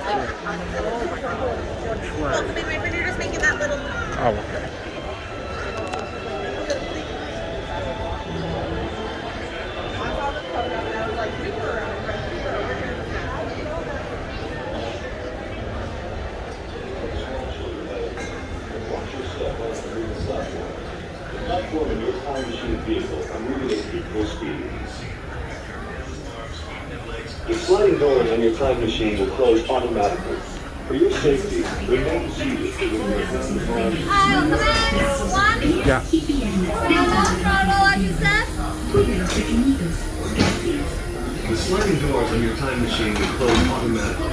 You're just making that little. Oh, okay. Platform in your time machine vehicle are moving at equal speeds. The sliding doors on your time machine will close automatically. For your safety, remain seated with your hands on. Yeah. The sliding doors on your time machine will close automatically.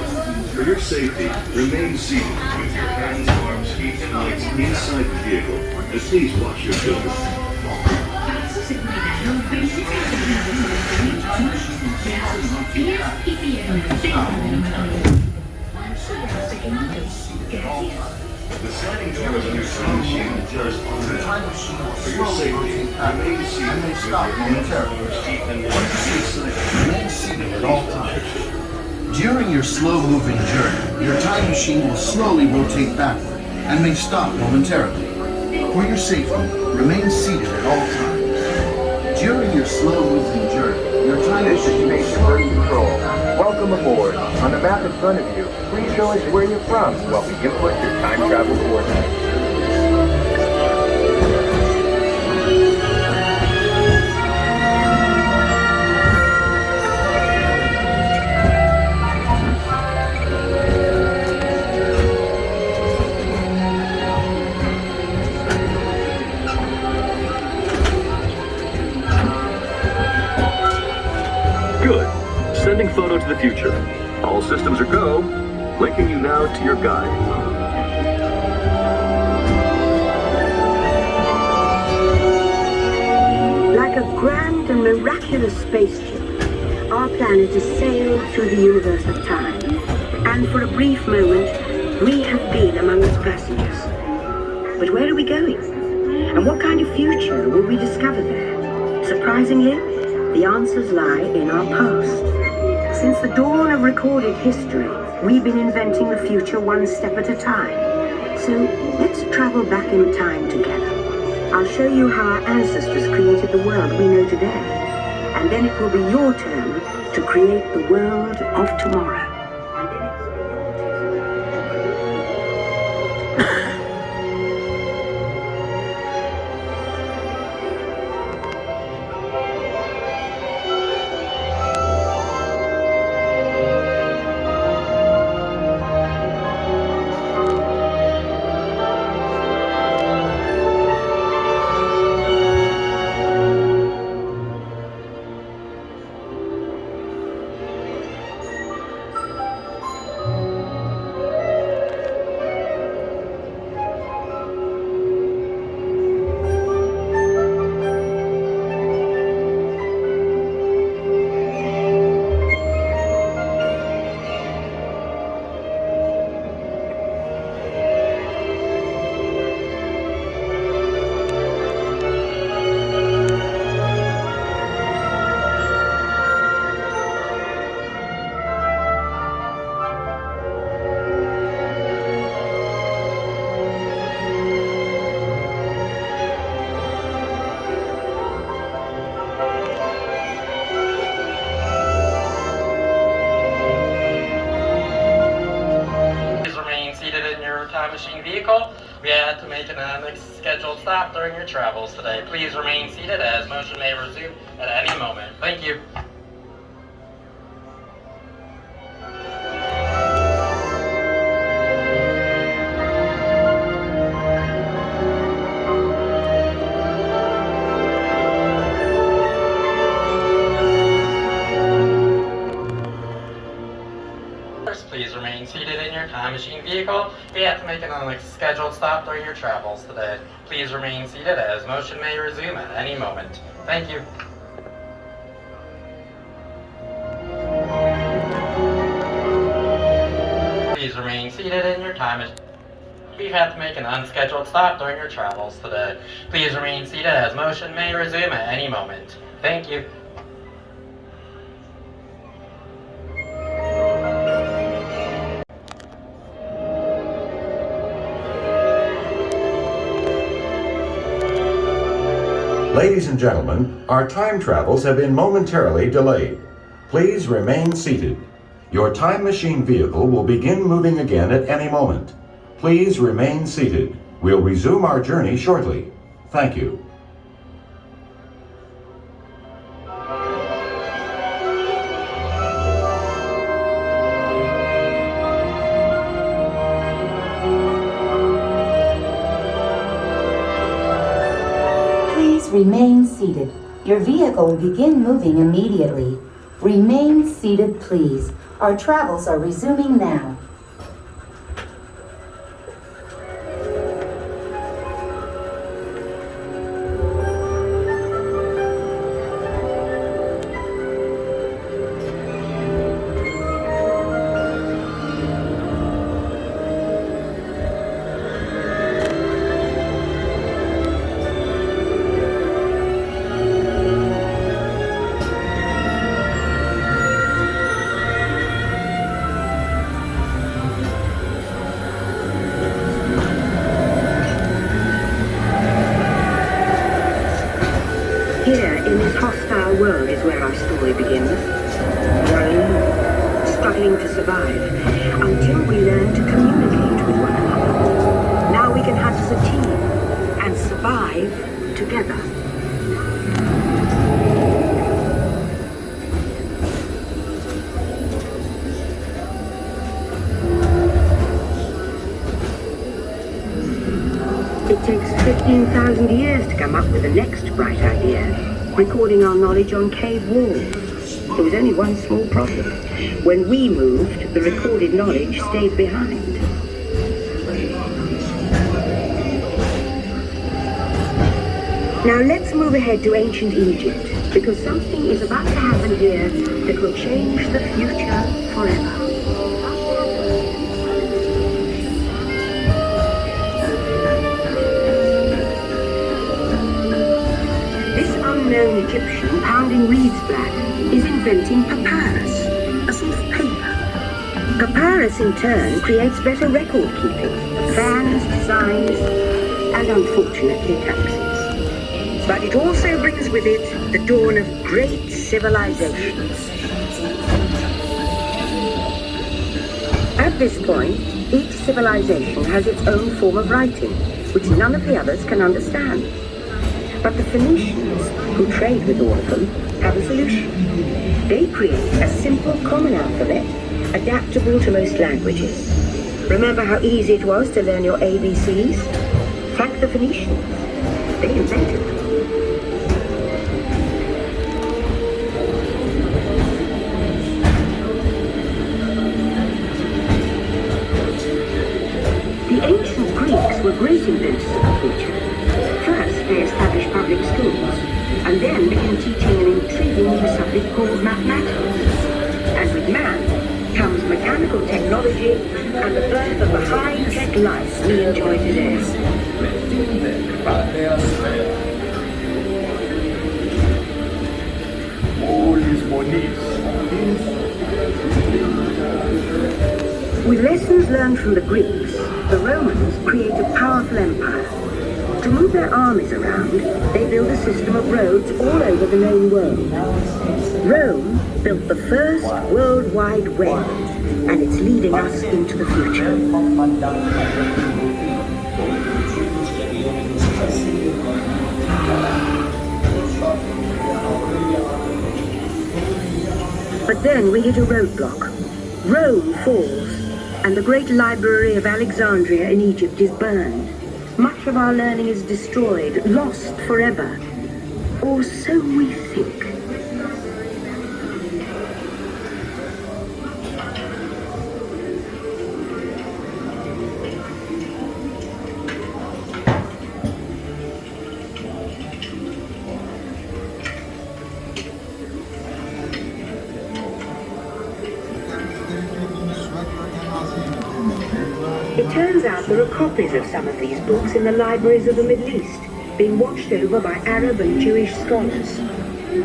For your safety, remain seated with your hands, arms, feet, and legs inside the vehicle. And please watch your children. The sliding doors on your time machine will close automatically. For your safety, remain seated with your hands, arms, feet, and legs inside. Remain seated at all times. During your slow-moving journey, your time machine will slowly rotate backward and may stop momentarily. For your safety, remain seated at all times. During your slow-moving journey, your time machine will Spaceship Earth Control. Welcome aboard. On the map in front of you, please show us where you're from while we input your time travel coordinates. Good. Sending photo to the future. All systems are go. Linking you now to your guide. Like a grand and miraculous spaceship, our planet is sailed through the universe of time. And for a brief moment, we have been among its passengers. But where are we going? And what kind of future will we discover there? Surprisingly, the answers lie in our past. Since the dawn of recorded history, we've been inventing the future one step at a time. So let's travel back in time together. I'll show you how our ancestors created the world we know today. And then it will be your turn to create the world of tomorrow. Time machine vehicle. We had to make an unscheduled stop during your travels today. Please remain seated as motion may resume at any moment. Thank you. Please remain seated in your time machine vehicle. We have to make an unscheduled stop during your travels today. Please remain seated as motion may resume at any moment. Thank you. Please remain seated in your time machine. We've had to make an unscheduled stop during your travels today. Please remain seated as motion may resume at any moment. Thank you. Ladies and gentlemen, our time travels have been momentarily delayed. Please remain seated. Your time machine vehicle will begin moving again at any moment. Please remain seated. We'll resume our journey shortly. Thank you. Please remain seated. Your vehicle will begin moving immediately. Remain seated, please. Our travels are resuming now. Here, in this hostile world, is where our story begins. We're alone, struggling to survive, until we learn to communicate with one another. Now we can hunt as a team, and survive together. It takes 15,000 years to come up with the next bright idea, recording our knowledge on cave walls. There was only one small problem. When we moved, the recorded knowledge stayed behind. Now let's move ahead to ancient Egypt, because something is about to happen here that will change the future forever. Unknown Egyptian pounding reeds flat is inventing papyrus, a sort of paper. Papyrus in turn creates better record keeping, plans, designs, and unfortunately taxes. But it also brings with it the dawn of great civilizations. At this point, each civilization has its own form of writing, which none of the others can understand. But the Phoenicians, who trade with all of them, have a solution. They create a simple common alphabet, adaptable to most languages. Remember how easy it was to learn your ABCs? Thank the Phoenicians. They invented them. The ancient Greeks were great inventors of the future. First, they established public schools, and then began teaching an intriguing new subject called mathematics. And with math comes mechanical technology and the birth of the high-tech life we enjoy today. With lessons learned from the Greeks, the Romans create a powerful empire. To move their armies around, they build a system of roads all over the known world. Rome built the first World Wide Web, and it's leading us into the future. But then we hit a roadblock. Rome falls, and the great library of Alexandria in Egypt is burned. Much of our learning is destroyed, lost forever. Or so we think. It turns out there are copies of some of these books in the libraries of the Middle East, being watched over by Arab and Jewish scholars.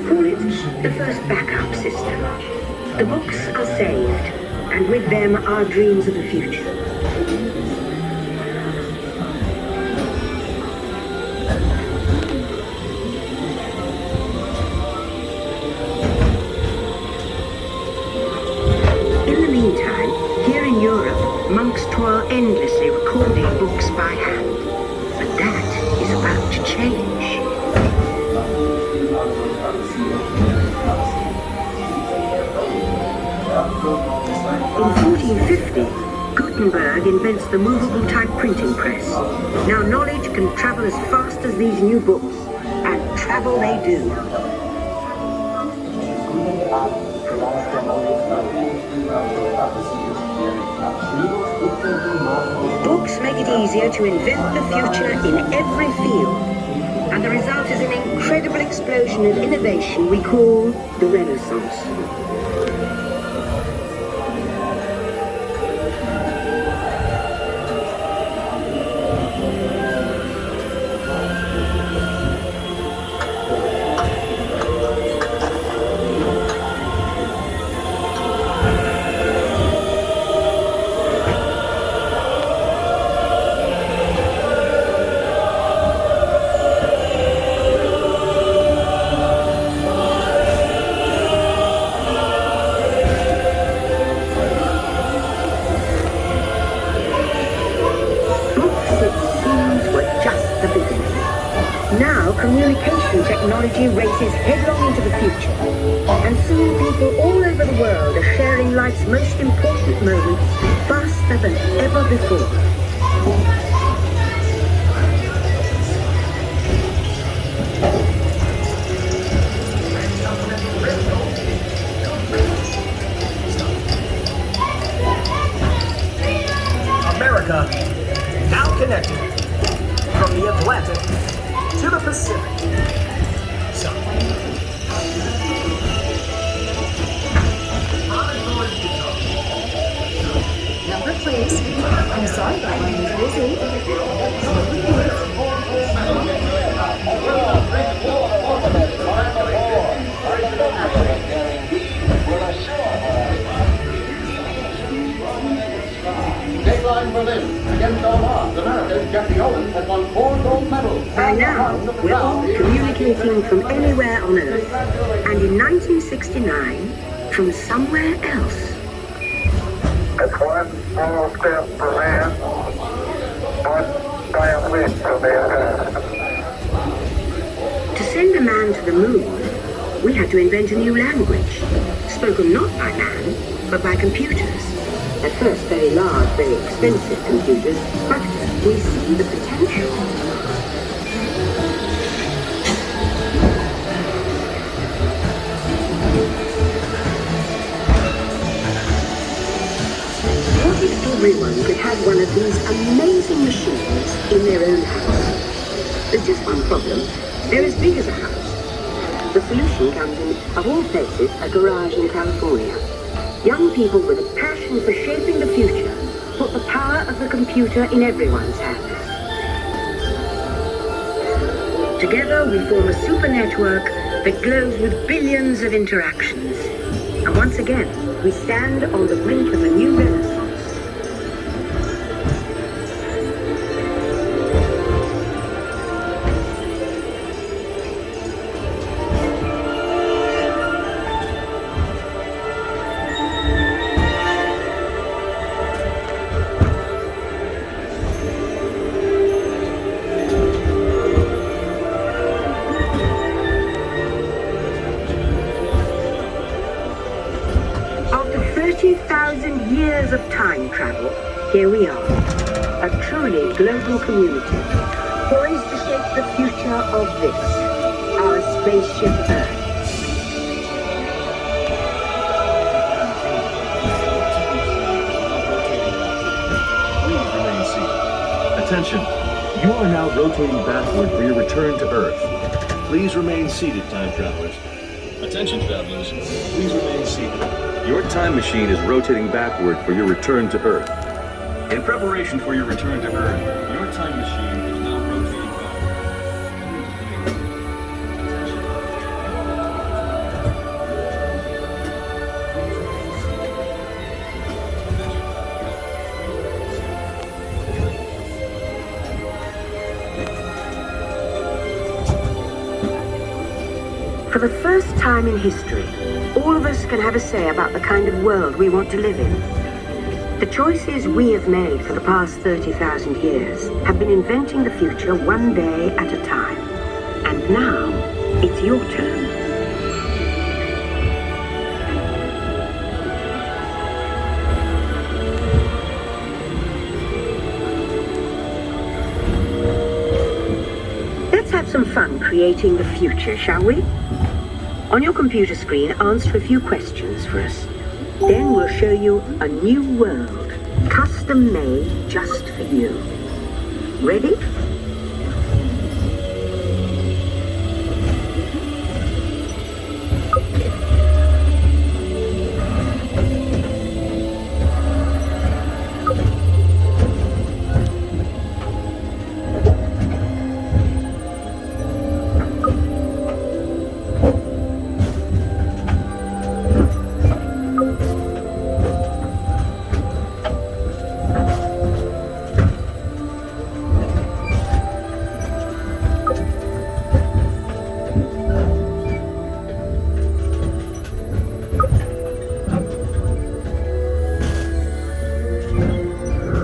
Call it the first backup system. The books are saved, and with them our dreams of the future. monks toil endlessly recording books by hand. But that is about to change. In 1450, Gutenberg invents the movable type printing press. Now knowledge can travel as fast as these new books, and travel they do. Books make it easier to invent the future in every field, and the result is an incredible explosion of innovation we call the Renaissance. Communication technology races headlong into the future, and soon people all over the world are sharing life's most important moments faster than ever before. America, now connected from the Atlantic to the Pacific. So, number please. I'm sorry, but my line is busy. Dateline Berlin against all odds. America's Jeffrey Owens has won 4 gold medals. By now, we're all communicating from anywhere on Earth, and in 1969, from somewhere else. It's one small step for man, one giant leap for mankind. To send a man to the moon, we had to invent a new language, spoken not by man, but by computers. At first very large, very expensive computers, but we see the potential. What if everyone could have one of these amazing machines in their own house? There's just one problem. They're as big as a house. The solution comes in, of all places, a garage in California. Young people with a passion for shaping the future put the power of the computer in everyone's hands. Together we form a super network that glows with billions of interactions. And once again, we stand on the brink of a new renaissance. Years of time travel, here we are, a truly global community, poised to shape the future of this, our spaceship Earth. Please remain seated. Attention, you are now rotating backward for your return to Earth. Please remain seated, time travelers. Attention, travelers, please remain seated. Your time machine is rotating backward for your return to Earth. In preparation for your return to Earth, your time machine is now rotating For the first time in history, all of us can have a say about the kind of world we want to live in. The choices we have made for the past 30,000 years have been inventing the future one day at a time. And now, it's your turn. Let's have some fun creating the future, shall we? On your computer screen, answer a few questions for us. Then we'll show you a new world, custom made just for you. Ready?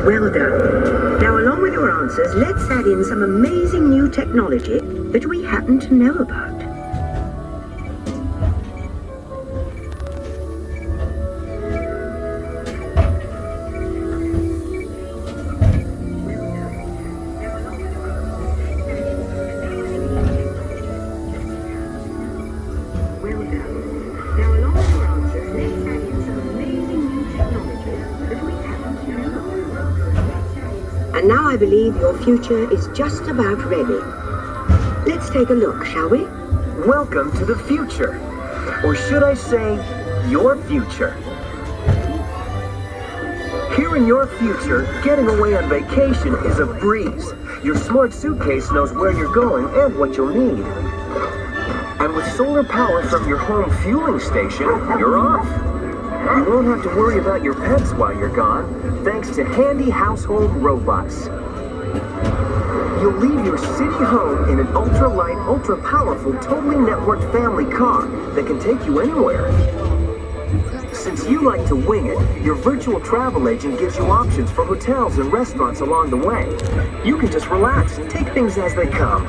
Well done. Now, along with your answers, let's add in some amazing new technology that we happen to know about. Well done. Now, along with your answers, let's add in some amazing new technology that we happen to know about. And now I believe your future is just about ready. Let's take a look, shall we? Welcome to the future. Or should I say, your future. Here in your future, getting away on vacation is a breeze. Your smart suitcase knows where you're going and what you'll need. And with solar power from your home fueling station, you're off. You won't have to worry about your pets while you're gone, thanks to handy household robots. You'll leave your city home in an ultra-light, ultra-powerful, totally networked family car that can take you anywhere. Since you like to wing it, your virtual travel agent gives you options for hotels and restaurants along the way. You can just relax and take things as they come.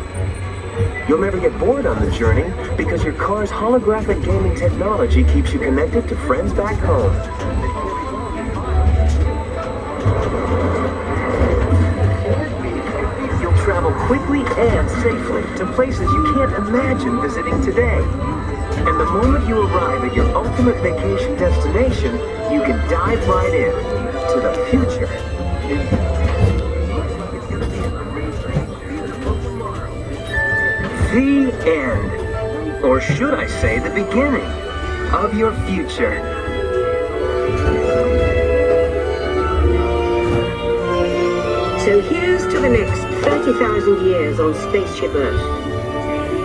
You'll never get bored on the journey because your car's holographic gaming technology keeps you connected to friends back home. You'll travel quickly and safely to places you can't imagine visiting today. And the moment you arrive at your ultimate vacation destination, you can dive right in to the future. The end, or should I say the beginning, of your future. So here's to the next 30,000 years on Spaceship Earth.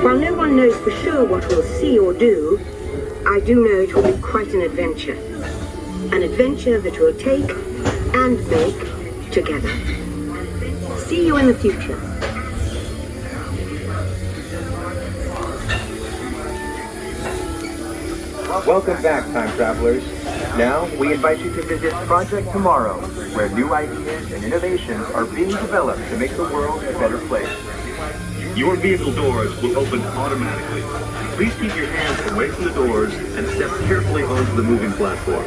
While no one knows for sure what we'll see or do, I do know it will be quite an adventure. An adventure that we'll take and make together. See you in the future. Welcome back, time travelers. Now, we invite you to visit Project Tomorrow, where new ideas and innovations are being developed to make the world a better place. Your vehicle doors will open automatically. Please keep your hands away from the doors and step carefully onto the moving platform.